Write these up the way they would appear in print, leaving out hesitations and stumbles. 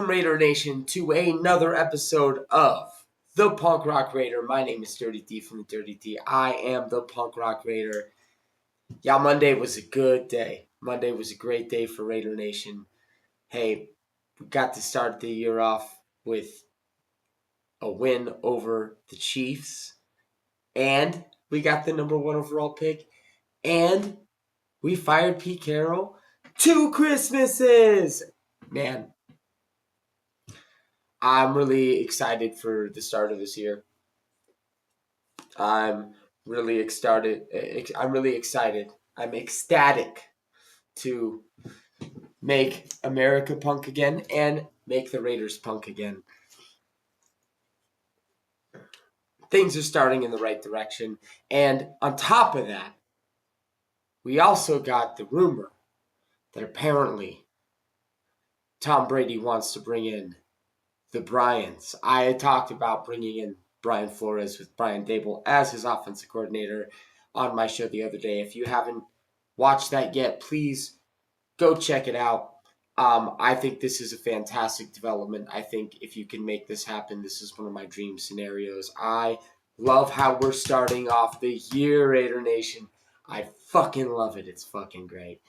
Welcome, Raider Nation, to another episode of The Punk Rock Raider. My name is Dirty D from the Dirty D. I am the Punk Rock Raider. Yeah, Monday was a good day. Monday was a great day for Raider Nation. Hey, we got to start the year off with a win over the Chiefs. And we got the number 1 overall pick. And we fired Pete Carroll 2 Christmases. Man, I'm really excited for the start of this year. I'm really excited. I'm ecstatic to make America punk again and make the Raiders punk again. Things are starting in the right direction. And on top of that, we also got the rumor that apparently Tom Brady wants to bring in the Bryans. I had talked about bringing in Brian Flores with Brian Daboll as his offensive coordinator on my show the other day. If you haven't watched that yet, please go check it out. I think this is a fantastic development. I think if you can make this happen, this is one of my dream scenarios. I love how we're starting off the year, Raider Nation. I fucking love it. It's fucking great.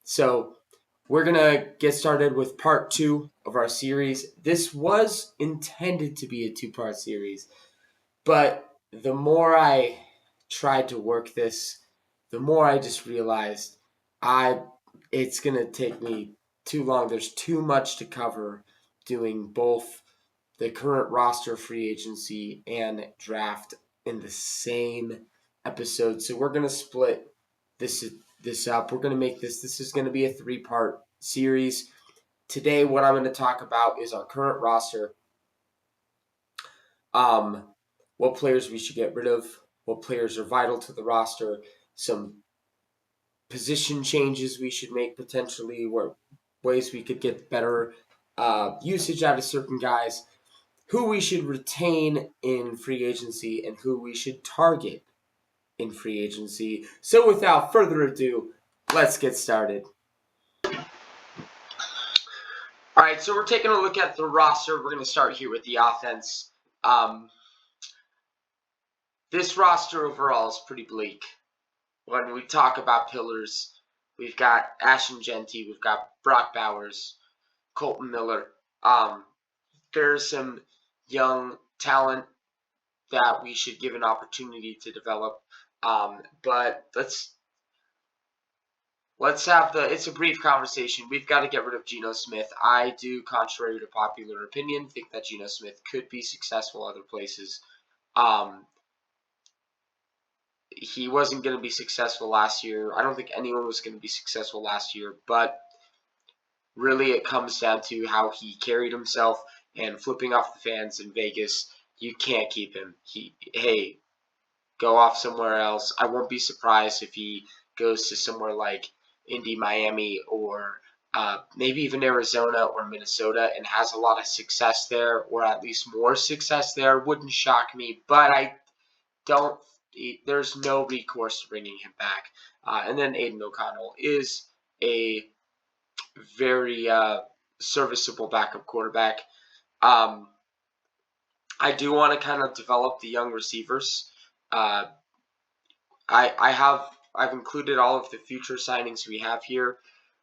So we're going to get started with part 2 of our series. This was intended to be a 2-part series, but the more I tried to work this, the more I just realized it's going to take me too long. There's too much to cover doing both the current roster, free agency, and draft in the same episode. So we're going to split this up. We're going to make this is going to be a 3-part series. Today, what I'm going to talk about is our current roster, what players we should get rid of, what players are vital to the roster, some position changes we should make potentially, where ways we could get better usage out of certain guys, who we should retain in free agency, and who we should target in free agency. So without further ado, let's get started. All right, so we're taking a look at the roster. We're going to start here with the offense. This roster overall is pretty bleak. When we talk about pillars, we've got Ashton Jeanty, we've got Brock Bowers, Colton Miller. There's some young talent that we should give an opportunity to develop. But let's have it's a brief conversation. We've got to get rid of Geno Smith. I do, contrary to popular opinion, think that Geno Smith could be successful other places. He wasn't going to be successful last year. I don't think anyone was going to be successful last year, but really it comes down to how he carried himself and flipping off the fans in Vegas. You can't keep him. Hey, go off somewhere else. I won't be surprised if he goes to somewhere like Indy, Miami, or maybe even Arizona or Minnesota and has a lot of success there, or at least more success there. Wouldn't shock me, but there's no recourse to bringing him back. And then Aiden O'Connell is a very serviceable backup quarterback. I do want to kind of develop the young receivers. I've included all of the future signings we have here.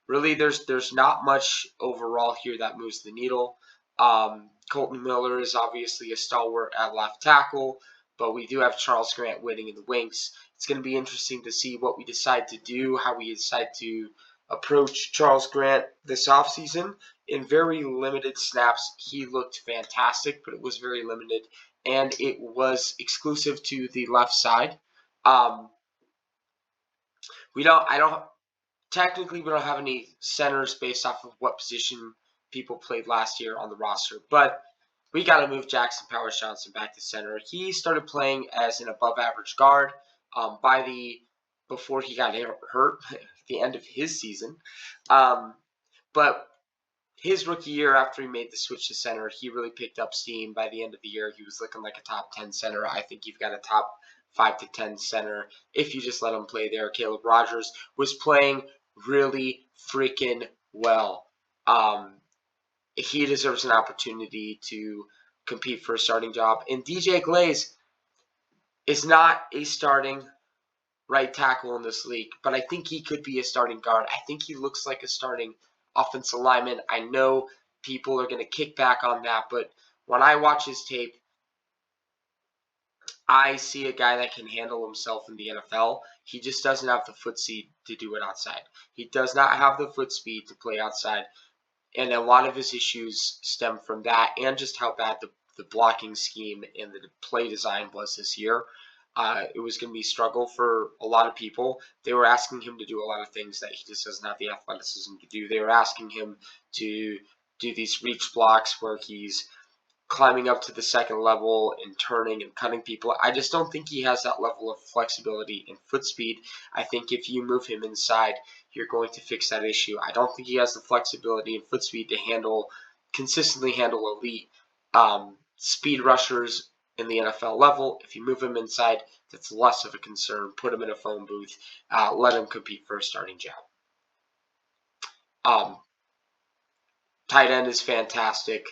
Really, there's not much overall here that moves the needle. Colton Miller is obviously a stalwart at left tackle, but we do have Charles Grant waiting in the wings. It's going to be interesting to see what we decide to do, how we decide to approach Charles Grant this offseason. In very limited snaps, he looked fantastic, but it was very limited, and it was exclusive to the left side. We don't have any centers based off of what position people played last year on the roster, but we got to move Jackson Powers Johnson back to center. He started playing as an above-average guard before he got hurt at the end of his season. But his rookie year, after he made the switch to center, he really picked up steam. By the end of the year, he was looking like a top 10 center. I think you've got a top 5 to 10 center if you just let him play there. Caleb Rogers was playing really freaking well. he deserves an opportunity to compete for a starting job. And DJ Glaze is not a starting right tackle in this league, but I think he could be a starting guard. I think he looks like a starting offensive lineman. I know people are going to kick back on that, but when I watch his tape, I see a guy that can handle himself in the NFL. He just doesn't have the foot speed to do it outside. He does not have the foot speed to play outside. And a lot of his issues stem from that and just how bad the blocking scheme and the play design was this year. It was going to be a struggle for a lot of people. They were asking him to do a lot of things that he just doesn't have the athleticism to do. They were asking him to do these reach blocks where he's climbing up to the second level and turning and cutting people. I just don't think he has that level of flexibility and foot speed. I think if you move him inside, you're going to fix that issue. I don't think he has the flexibility and foot speed to consistently handle elite speed rushers in the NFL level. If you move him inside, that's less of a concern. Put him in a phone booth. Let him compete for a starting job. Tight end is fantastic.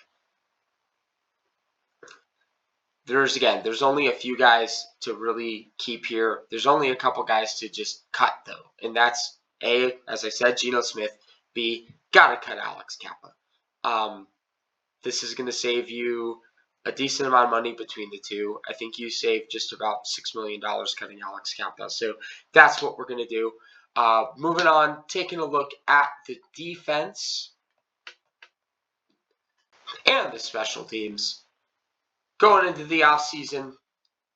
There's only a few guys to really keep here. There's only a couple guys to just cut, though. And that's A, as I said, Geno Smith. B, gotta cut Alex Kappa. This is going to save you a decent amount of money between the two. I think you save just about $6 million cutting Alex Kappa. So that's what we're going to do. Moving on, taking a look at the defense and the special teams. Going into the offseason,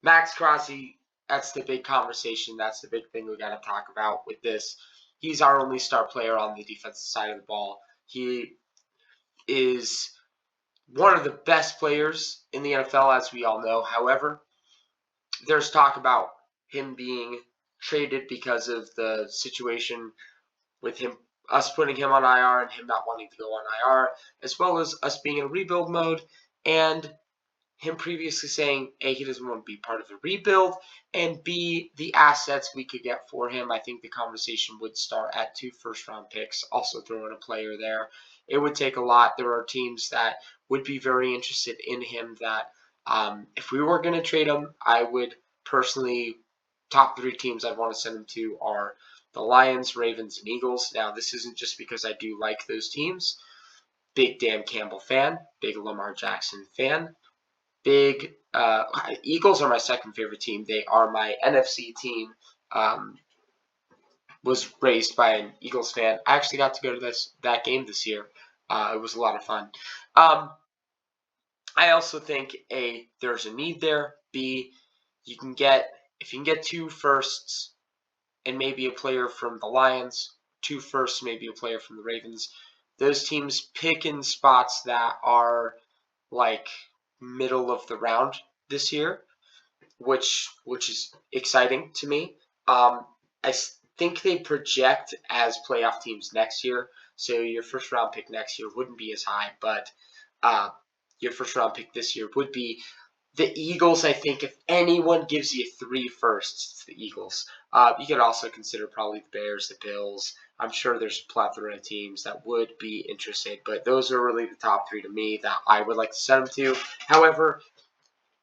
Maxx Crosby, that's the big conversation. That's the big thing we got to talk about with this. He's our only star player on the defensive side of the ball. He is one of the best players in the NFL, as we all know. However, there's talk about him being traded because of the situation with us putting him on IR and him not wanting to go on IR, as well as us being in rebuild mode, and him previously saying, A, he doesn't want to be part of the rebuild, and B, the assets we could get for him. I think the conversation would start at 2 first-round picks, also throwing a player there. It would take a lot. There are teams that would be very interested in him that if we were going to trade him, I would personally, top 3 teams I'd want to send him to are the Lions, Ravens, and Eagles. Now, this isn't just because I do like those teams. Big Dan Campbell fan, big Lamar Jackson fan. Big Eagles are my second favorite team. They are my NFC team. Was raised by an Eagles fan. I actually got to go to that game this year. It was a lot of fun. I also think A, there's a need there. B, if you can get 2 firsts and maybe a player from the Lions, 2 firsts, maybe a player from the Ravens. Those teams pick in spots that are like middle of the round this year, which is exciting to me. I think they project as playoff teams next year, so your first round pick next year wouldn't be as high, but your first round pick this year would be the Eagles. I think if anyone gives you 3 firsts, it's the Eagles. You could also consider probably the Bears, the Bills. I'm sure there's a plethora of teams that would be interested, but those are really the top 3 to me that I would like to send them to. However,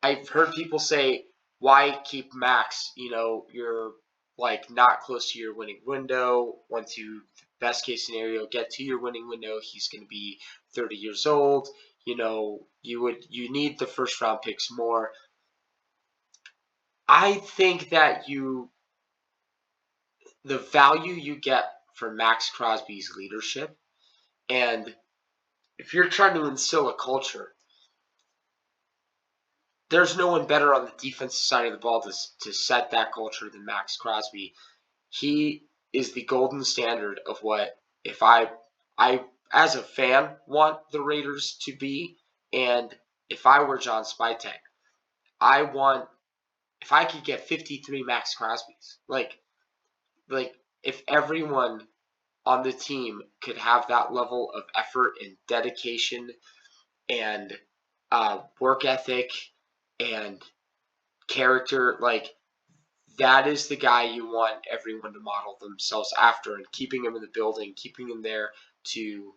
I've heard people say, why keep Max? You're like not close to your winning window. Once you, best case scenario, get to your winning window, he's going to be 30 years old. You need the first round picks more. I think that the value you get for Maxx Crosby's leadership, and if you're trying to instill a culture, there's no one better on the defensive side of the ball to set that culture than Maxx Crosby. He is the golden standard of what if I as a fan want the Raiders to be, and if I were John Spytek, if I could get 53 Maxx Crosbys, like if everyone on the team could have that level of effort and dedication and work ethic and character, like that is the guy you want everyone to model themselves after, and keeping him in the building, keeping him there to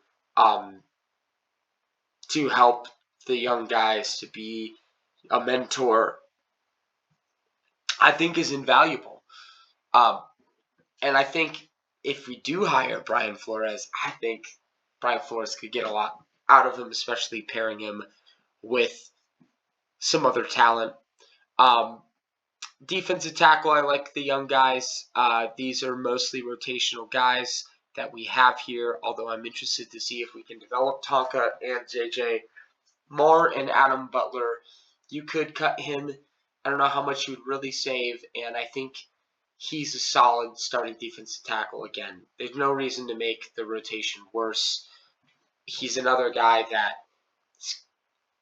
to help the young guys, to be a mentor, I think is invaluable. And I think if we do hire Brian Flores, I think Brian Flores could get a lot out of him, especially pairing him with some other talent. Defensive tackle, I like the young guys. These are mostly rotational guys that we have here, although I'm interested to see if we can develop Tonka and JJ Moore and Adam Butler. You could cut him. I don't know how much you would really save, and I think he's a solid starting defensive tackle again. There's no reason to make the rotation worse. He's another guy that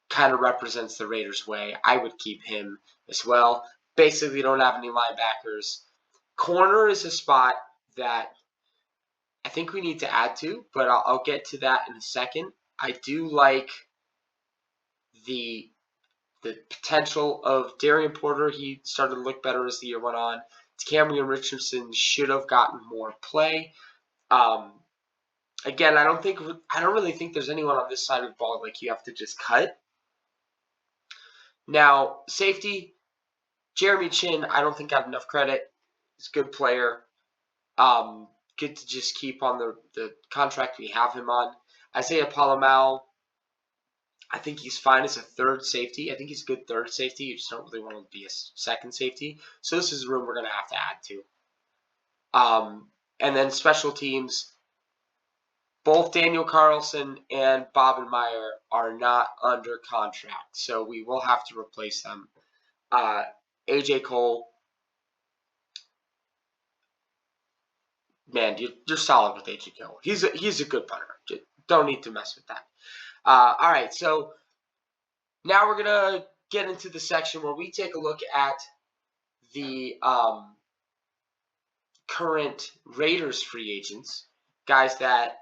kind of represents the Raiders' way. I would keep him as well. Basically, don't have any linebackers. Corner is a spot that I think we need to add to, but I'll get to that in a second. I do like the potential of Darian Porter. He started to look better as the year went on. Cameron Richardson should have gotten more play. Again, I don't really think there's anyone on this side of the ball like you have to just cut. Now, safety, Jeremy Chin, I don't think got enough credit. He's a good player. Good to just keep on the contract we have him on. Isaiah Palomau, I think he's fine as a third safety. I think he's a good third safety. You just don't really want to be a second safety. So this is a room we're going to have to add to. And then special teams, both Daniel Carlson and Bobbin Meyer are not under contract. So we will have to replace them. AJ Cole, man, you're solid with AJ Cole. He's a good punter. Just don't need to mess with that. All right, so now we're going to get into the section where we take a look at the current Raiders free agents, guys that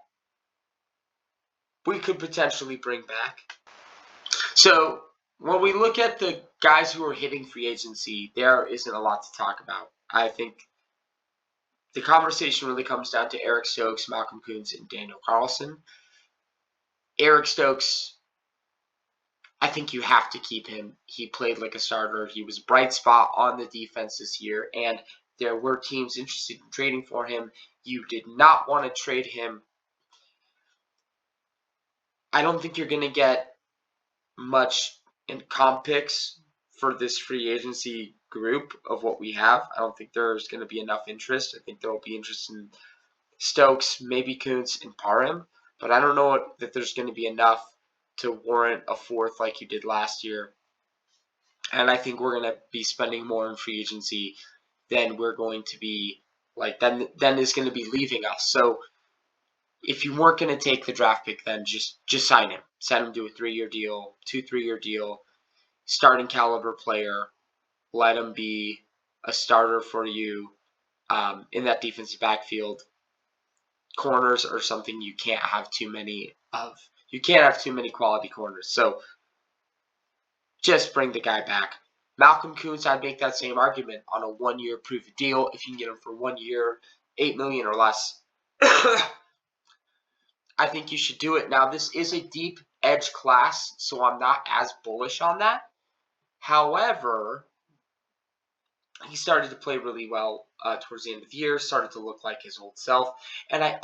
we could potentially bring back. So when we look at the guys who are hitting free agency, there isn't a lot to talk about. I think the conversation really comes down to Eric Stokes, Malcolm Koonce, and Daniel Carlson. Eric Stokes, I think you have to keep him. He played like a starter. He was a bright spot on the defense this year, and there were teams interested in trading for him. You did not want to trade him. I don't think you're going to get much in comp picks for this free agency group of what we have. I don't think there's going to be enough interest. I think there will be interest in Stokes, maybe Koonce, and Parham, but I don't know that there's going to be enough to warrant a fourth like you did last year. And I think we're going to be spending more in free agency than we're going to be, like, then is going to be leaving us. So if you weren't going to take the draft pick, then just sign him. Send him to a 3-year deal, 2-3-year deal, starting caliber player. Let him be a starter for you in that defensive backfield. Corners are something you can't have too many of. You can't have too many quality corners. So just bring the guy back. Malcolm Koonce, I'd make that same argument on a 1-year proof deal. If you can get him for 1 year, $8 million or less, I think you should do it. Now, this is a deep edge class, so I'm not as bullish on that. However, he started to play really well towards the end of the year, started to look like his old self. And I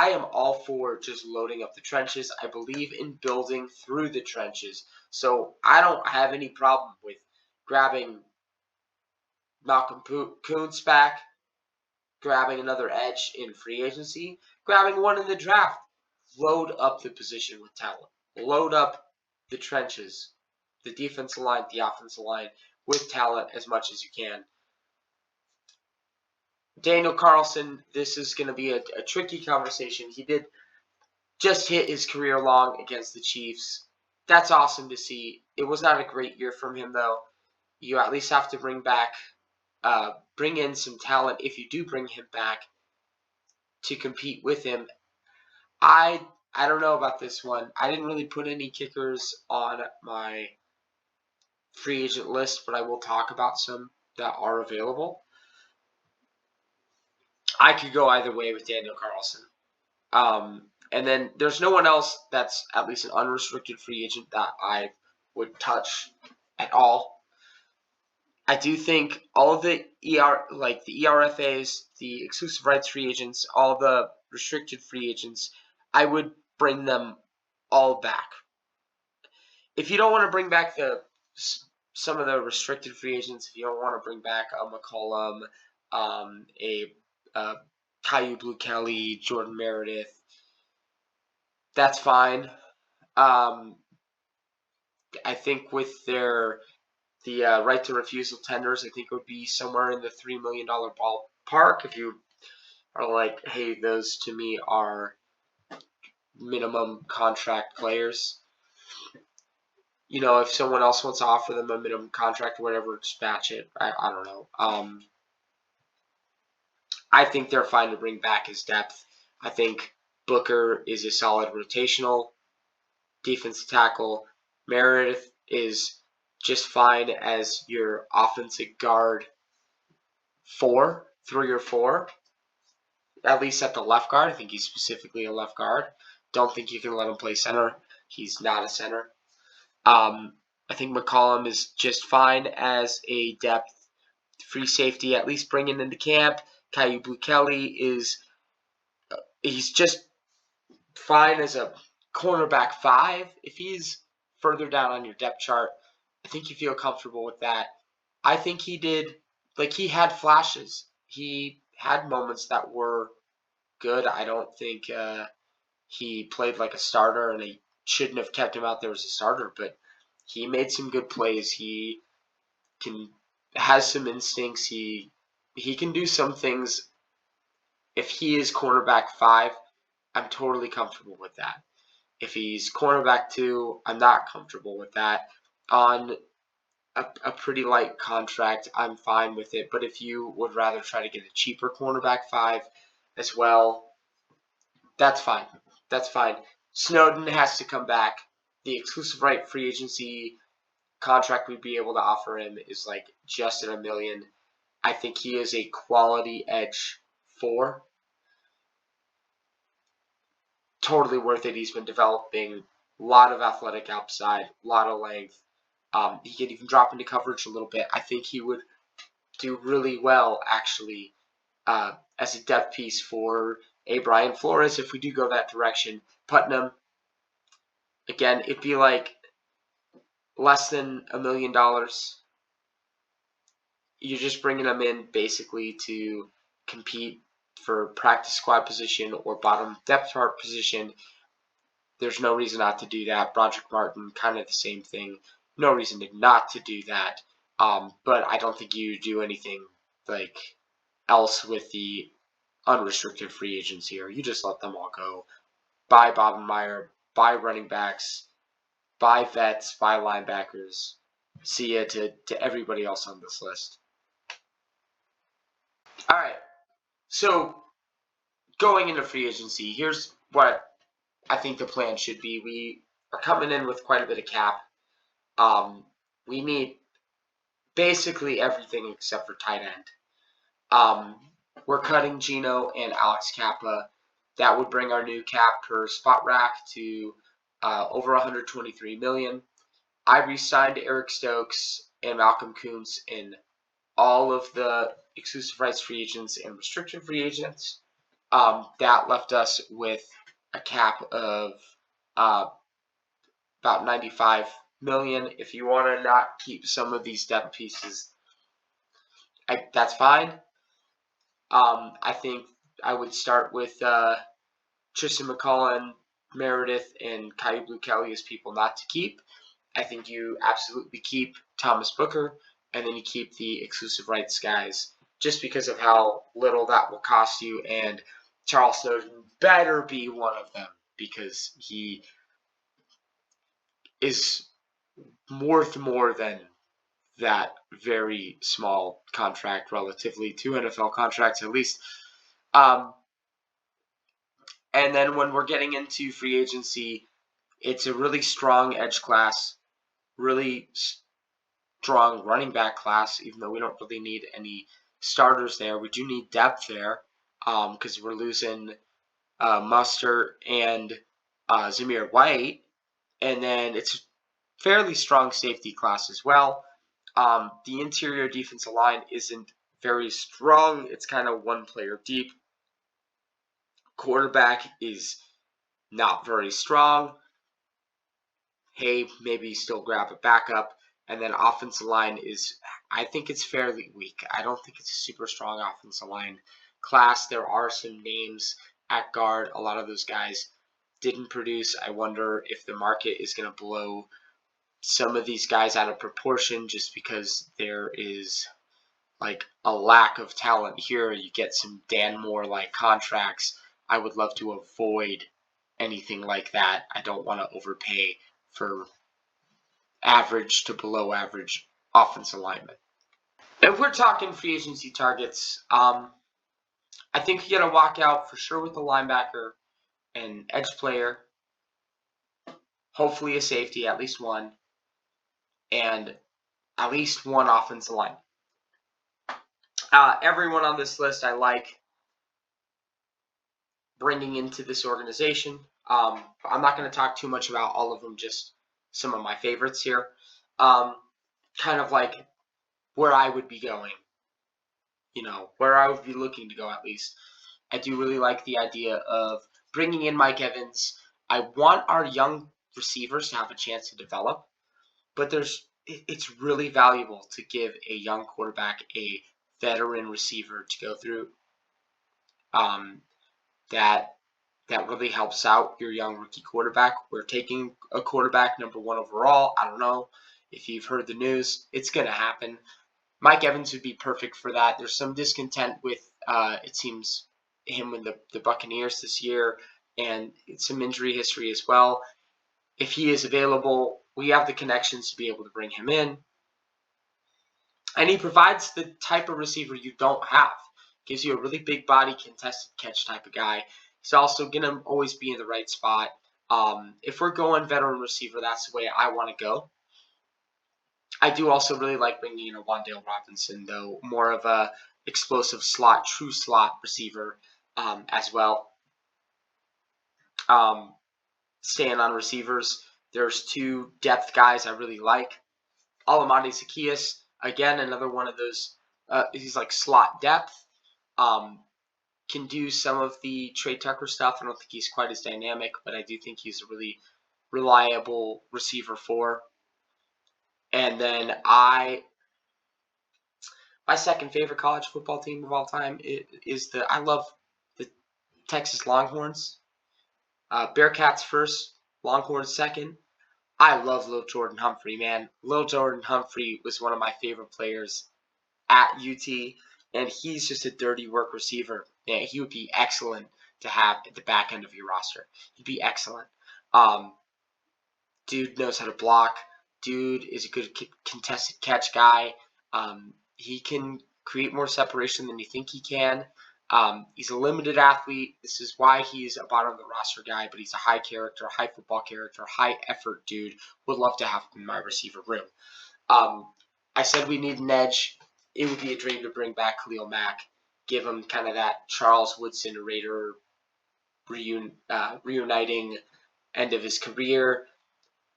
am all for just loading up the trenches. I believe in building through the trenches. So I don't have any problem with grabbing Malcolm Koonce back, grabbing another edge in free agency, grabbing one in the draft. Load up the position with talent. Load up the trenches, the defensive line, the offensive line, with talent as much as you can. Daniel Carlson, this is going to be a tricky conversation. He did just hit his career long against the Chiefs. That's awesome to see. It was not a great year from him, though. You at least have to bring in some talent if you do bring him back to compete with him. I don't know about this one. I didn't really put any kickers on my free agent list, but I will talk about some that are available. I could go either way with Daniel Carlson. And then there's no one else that's at least an unrestricted free agent that I would touch at all. I do think all of the like the ERFAs, the exclusive rights free agents, all the restricted free agents, I would bring them all back. If you don't want to bring back some of the restricted free agents, if you don't want to bring back a McCollum, a Caillou Blue Kelly, Jordan Meredith, that's fine. I think with the right to refusal tenders, I think it would be somewhere in the $3 million ballpark. If you are like, hey, those to me are minimum contract players. You know, if someone else wants to offer them a minimum contract or whatever, just batch it. I don't know. I think they're fine to bring back his depth. I think Booker is a solid rotational defensive tackle. Meredith is just fine as your offensive guard 3 or 4, at least at the left guard. I think he's specifically a left guard. Don't think you can let him play center. He's not a center. I think McCollum is just fine as a depth free safety, at least bringing into camp. Caillou Blue Kelly he's just fine as a cornerback 5. If he's further down on your depth chart, I think you feel comfortable with that. I think he had flashes. He had moments that were good. I don't think he played like a starter, and they shouldn't have kept him out there as a starter, but he made some good plays. He has some instincts. He can do some things. If he is cornerback 5, I'm totally comfortable with that. If he's cornerback 2, I'm not comfortable with that. On a pretty light contract, I'm fine with it. But if you would rather try to get a cheaper cornerback 5 as well, that's fine. That's fine. Snowden has to come back. The exclusive right free agency contract we'd be able to offer him is like just at $1 million. I think he is a quality edge 4. Totally worth it. He's been developing a lot of athletic upside, a lot of length. He can even drop into coverage a little bit. I think he would do really well, actually, as a depth piece for a Brian Flores if we do go that direction. Putnam, again, it'd be like less than $1 million. You're just bringing him in basically to compete for practice squad position or bottom depth chart position. There's no reason not to do that. Broderick Martin, kind of the same thing. No reason not to do that. But I don't think you do anything like else with the unrestricted free agents here. You just let them all go. Buy Bob and Meyer, buy running backs, buy vets, buy linebackers. See ya to everybody else on this list. All right. So going into free agency, here's what I think the plan should be. We are coming in with quite a bit of cap. We need basically everything except for tight end. We're cutting Gino and Alex Kappa. That would bring our new cap per spot rack to over $123 million. I re-signed Eric Stokes and Malcolm Kuntz in all of the exclusive rights free agents and restricted free agents. That left us with a cap of about $95 million. If you want to not keep some of these depth pieces, that's fine. I think I would start with Tristan McCullen, Meredith, and Caillou Blue Kelly as people not to keep. I think you absolutely keep Thomas Booker, and then you keep the exclusive rights guys just because of how little that will cost you. And Charles Snowden better be one of them because he is worth more than that very small contract relatively to NFL contracts at least. And then when we're getting into free agency, it's a really strong edge class, really strong running back class, even though we don't really need any starters there. We do need depth there because we're losing Mustard, and Zamir White. And then it's fairly strong safety class as well. The interior defensive line isn't very strong. It's kind of one player deep. Quarterback is not very strong. Hey, maybe still grab a backup. And then offensive line is, I think it's fairly weak. I don't think it's a super strong offensive line class. There are some names at guard. A lot of those guys didn't produce. I wonder if the market is going to blow some of these guys out of proportion just because there is like a lack of talent here. You get some Dan Moore like contracts. I would love to avoid anything like that. I don't want to overpay for average to below average offensive linemen. If we're talking free agency targets, I think you got to walk out for sure with a linebacker, an edge player, hopefully a safety, at least one, and at least one offensive line. Everyone on this list I like bringing into this organization. I'm not going to talk too much about all of them, just some of my favorites here. Kind of like where I would be going, where I would be looking to go at least. I do really like the idea of bringing in Mike Evans. I want our young receivers to have a chance to develop, but it's really valuable to give a young quarterback a veteran receiver to go through. That really helps out your young rookie quarterback. We're taking a quarterback number 1 overall. I don't know if you've heard the news. It's going to happen. Mike Evans would be perfect for that. There's some discontent with, it seems, him with the Buccaneers this year, and some injury history as well. If he is available, we have the connections to be able to bring him in. And he provides the type of receiver you don't have. Gives you a really big body, contested catch type of guy. He's also going to always be in the right spot. If we're going veteran receiver, that's the way I want to go. I do also really like bringing in a Wan'Dale Robinson, though, more of a explosive slot, true slot receiver as well. Staying on receivers, there's 2 depth guys I really like. Alamani Zaccheaus, again, another one of those, he's like slot depth. Can do some of the Trey Tucker stuff. I don't think he's quite as dynamic, but I do think he's a really reliable receiver 4. And then my second favorite college football team of all time is I love the Texas Longhorns. Bearcats first, Longhorns second. I love Lil Jordan Humphrey, man. Lil Jordan Humphrey was one of my favorite players at UT, and he's just a dirty work receiver. Yeah, he would be excellent to have at the back end of your roster. He'd be excellent. Dude knows how to block. Dude is a good contested catch guy. He can create more separation than you think he can. He's a limited athlete. This is why he's a bottom of the roster guy, but he's a high character, high football character, high effort dude. Would love to have him in my receiver room. I said we need an edge. It would be a dream to bring back Khalil Mack, give him kind of that Charles Woodson Raider reuniting end of his career.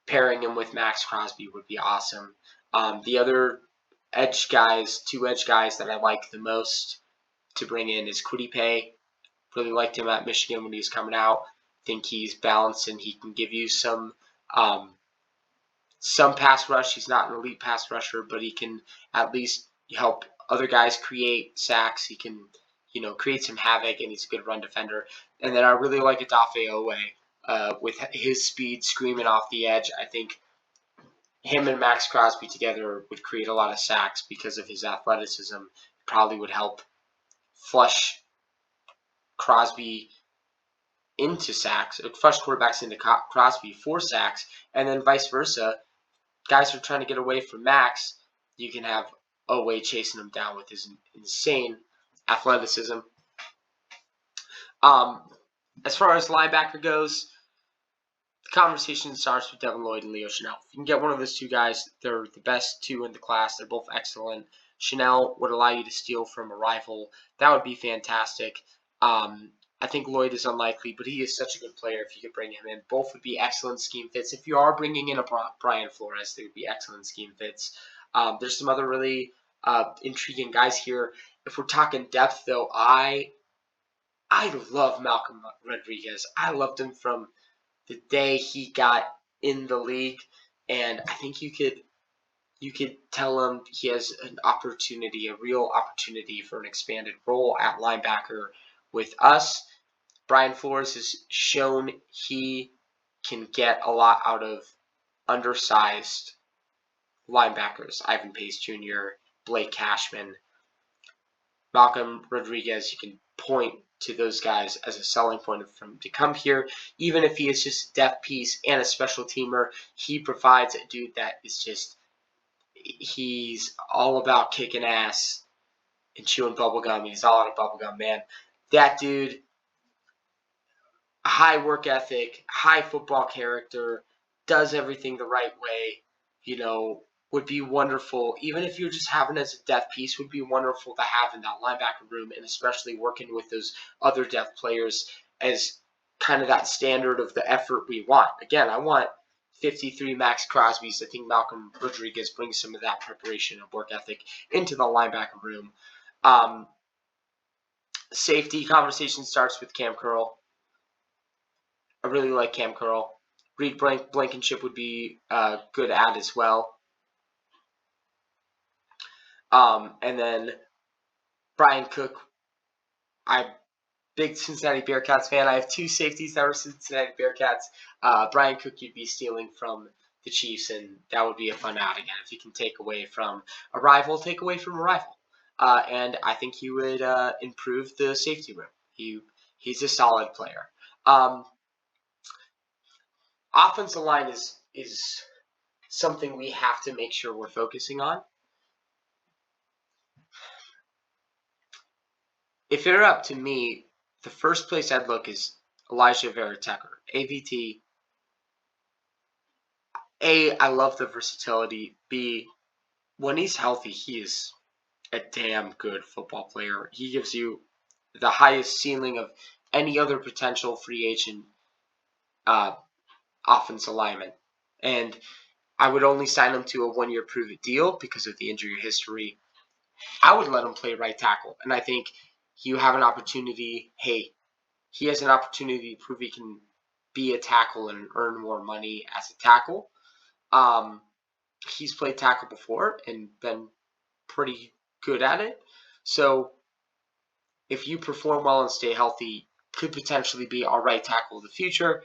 Pairing him with Max Crosby would be awesome. The other 2 edge guys that I like the most to bring in is Kwity Paye. Really liked him at Michigan when he was coming out. Think he's balanced and he can give you some pass rush. He's not an elite pass rusher, but he can at least help other guys create sacks. He can, create some havoc, and he's a good run defender. And then I really like Odafe Oweh with his speed screaming off the edge. I think him and Max Crosby together would create a lot of sacks because of his athleticism. Probably would help flush Crosby into sacks, flush quarterbacks into Crosby for sacks, and then vice versa. Guys are trying to get away from Max. You can have Oweh chasing him down with his insane athleticism. As far as linebacker goes, the conversation starts with Devin Lloyd and Leo Chenal. If you can get one of those 2 guys, they're the best 2 in the class. They're both excellent. Chenal would allow you to steal from a rival. That would be fantastic. I think Lloyd is unlikely, but he is such a good player if you could bring him in. Both would be excellent scheme fits. If you are bringing in a Brian Flores, they would be excellent scheme fits. There's some other really intriguing guys here. If we're talking depth, though, I love Malcolm Rodriguez. I loved him from the day he got in the league, and I think you could tell him he has an opportunity, a real opportunity for an expanded role at linebacker with us. Brian Flores has shown he can get a lot out of undersized linebackers. Ivan Pace Jr., Blake Cashman, Malcolm Rodriguez. You can point to those guys as a selling point for him to come here. Even if he is just a depth piece and a special teamer, he provides a dude that is just, he's all about kicking ass and chewing bubblegum. He's all out of bubblegum, man. That dude, high work ethic, high football character, does everything the right way, would be wonderful. Even if you're just having as a depth piece, would be wonderful to have in that linebacker room, and especially working with those other depth players as kind of that standard of the effort we want. Again, I want 53 Max Crosby's. I think Malcolm Rodriguez brings some of that preparation and work ethic into the linebacker room. Safety conversation starts with Cam Curl. I really like Cam Curl. Reed Blankenship would be a good add as well. And then Brian Cook. I'm a big Cincinnati Bearcats fan. I have two safeties that are Cincinnati Bearcats. Brian Cook you'd be stealing from the Chiefs, and that would be a fun add again. If you can take away from a rival, take away from a rival. And I think he would improve the safety room. He's a solid player. Offensive line is something we have to make sure we're focusing on. If it were up to me, the first place I'd look is Elijah Vera-Tucker, AVT. A, I love the versatility. B, when he's healthy, he is a damn good football player. He gives you the highest ceiling of any other potential free agent offensive lineman. And I would only sign him to a one-year prove-it deal because of the injury history. I would let him play right tackle. And I think you have an opportunity. Hey, he has an opportunity to prove he can be a tackle and earn more money as a tackle. He's played tackle before and been pretty good at it. So if you perform well and stay healthy, could potentially be our right tackle of the future.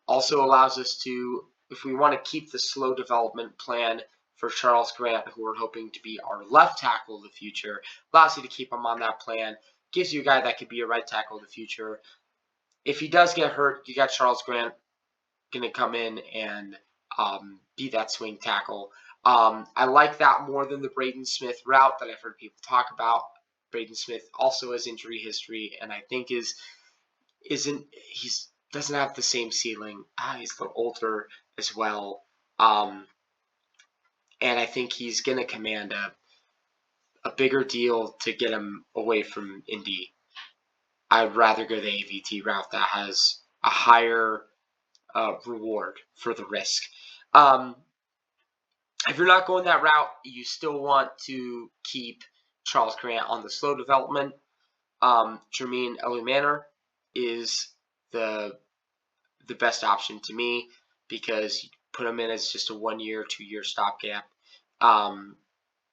Also allows us to, if we want to keep the slow development plan for Charles Grant, who we're hoping to be our left tackle of the future, allows you to keep him on that plan. Gives you a guy that could be a right tackle of the future. If he does get hurt, you got Charles Grant going to come in and be that swing tackle. I like that more than the Braden Smith route that I've heard people talk about. Braden Smith also has injury history, and I think he doesn't have the same ceiling. He's a little older as well, and I think he's going to command a bigger deal to get him away from Indy. I'd rather go the AVT route that has a higher reward for the risk. If you're not going that route, you still want to keep Charles Grant on the slow development. Jermaine Eluemunor is the best option to me because you put him in as just a 1 year, 2 year stopgap.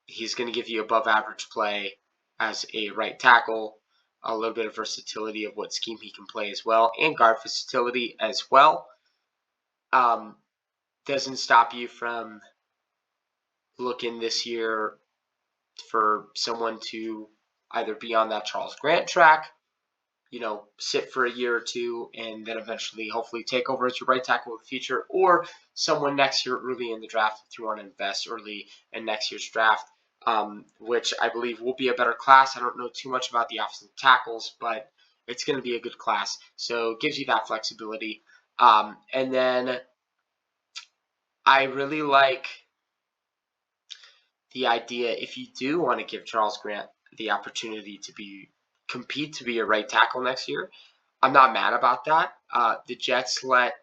He's going to give you above average play as a right tackle, a little bit of versatility of what scheme he can play as well, and guard versatility as well. Doesn't stop you from looking this year for someone to either be on that Charles Grant track, sit for a year or two, and then eventually hopefully take over as your right tackle in the future, or someone next year early in the draft if you want to invest early in next year's draft, which I believe will be a better class. I don't know too much about the offensive tackles, but it's going to be a good class. So it gives you that flexibility. And then I really like the idea, if you do want to give Charles Grant the opportunity to compete to be a right tackle next year, I'm not mad about that. The Jets let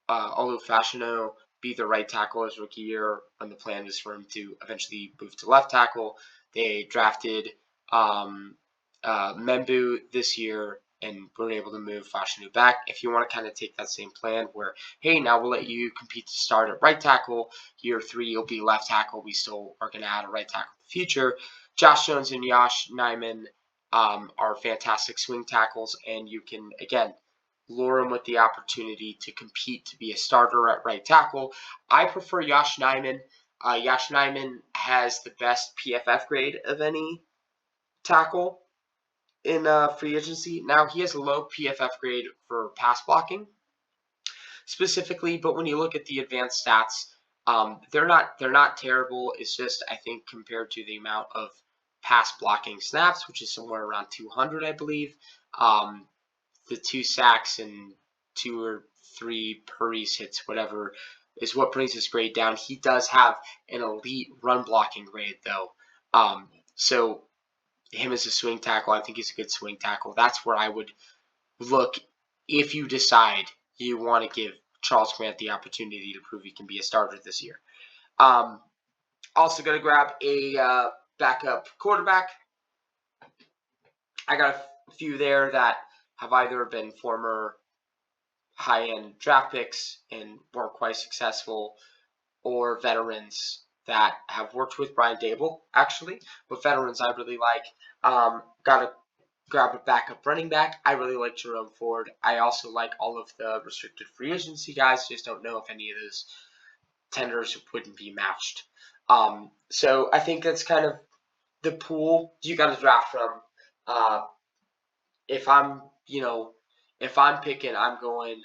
Olu Fashanu be the right tackle his rookie year when the plan was for him to eventually move to left tackle. They drafted Membu this year and were able to move Fashanu back. If you want to kind of take that same plan where, hey, now we'll let you compete to start at right tackle. Year 3, you'll be left tackle. We still are going to add a right tackle in the future. Josh Jones and Yosh Nijman are fantastic swing tackles, and you can, again, lure him with the opportunity to compete to be a starter at right tackle. I prefer Yosh Nijman. Yosh Nijman has the best PFF grade of any tackle in free agency. Now, he has a low PFF grade for pass blocking specifically, but when you look at the advanced stats, they're not terrible. It's just, I think, compared to the amount of pass blocking snaps, which is somewhere around 200, I believe, the 2 sacks and 2 or 3 Purdy's hits, whatever, is what brings his grade down. He does have an elite run blocking grade, though. So him as a swing tackle, I think he's a good swing tackle. That's where I would look if you decide you want to give Charles Grant the opportunity to prove he can be a starter this year. Also going to grab a backup quarterback. I got a few there that have either been former high-end draft picks and weren't quite successful, or veterans that have worked with Brian Daboll, actually, but veterans I really like. Got to grab a backup running back. I really like Jerome Ford. I also like all of the restricted free agency guys. Just don't know if any of those tenders wouldn't be matched. So I think that's kind of the pool you got to draft from. If I'm picking, I'm going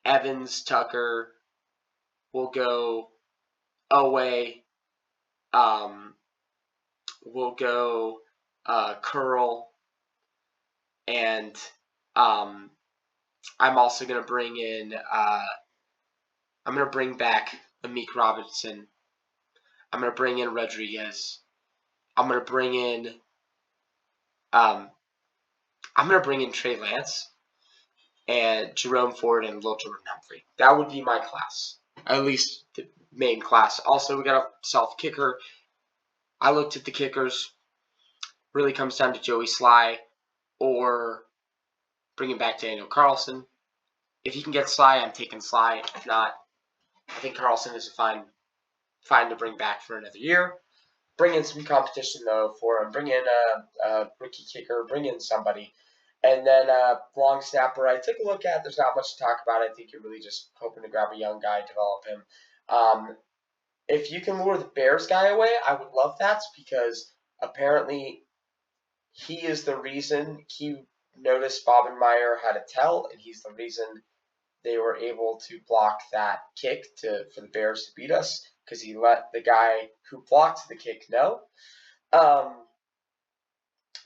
Evans, Tucker. We'll go Owe. We'll go Curl. And I'm also going to bring in I'm going to bring back Amik Robinson. I'm going to bring in Rodriguez. I'm going to bring in Trey Lance and Jerome Ford and Lil Jordan Humphrey. That would be my class, at least the main class. Also, we got a self kicker. I looked at the kickers. Really comes down to Joey Sly or bringing back Daniel Carlson. If you can get Sly, I'm taking Sly. If not, I think Carlson is fine to bring back for another year. Bring in some competition, though, for him. Bring in a rookie kicker. Bring in somebody. And then long snapper, I took a look at. There's not much to talk about. I think you're really just hoping to grab a young guy, develop him. If you can lure the Bears guy away, I would love that, because apparently he is the reason he noticed Bobenmeyer had a tell, and he's the reason they were able to block that kick for the Bears to beat us, because he let the guy who blocked the kick know.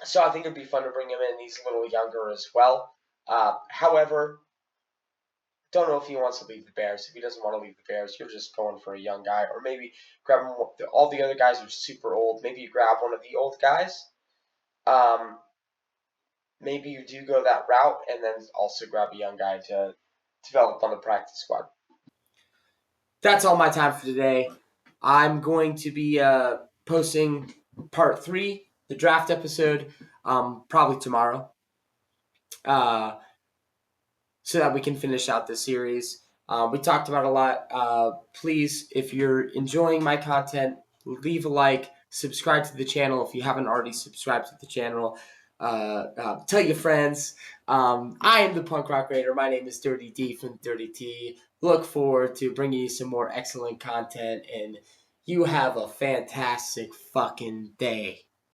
So I think it'd be fun to bring him in. He's a little younger as well. However, don't know if he wants to leave the Bears. If he doesn't want to leave the Bears, you're just going for a young guy. Or maybe grab him. All the other guys are super old. Maybe you grab one of the old guys. Maybe you do go that route, and then also grab a young guy to develop on the practice squad. That's all my time for today. I'm going to be posting part 3, the draft episode, probably tomorrow, so that we can finish out this series. We talked about a lot. Please, if you're enjoying my content, leave a like, subscribe to the channel if you haven't already subscribed to the channel. Tell your friends. I am the Punk Rock Raider. My name is Dirty D from Dirty T. Look forward to bringing you some more excellent content, and you have a fantastic fucking day.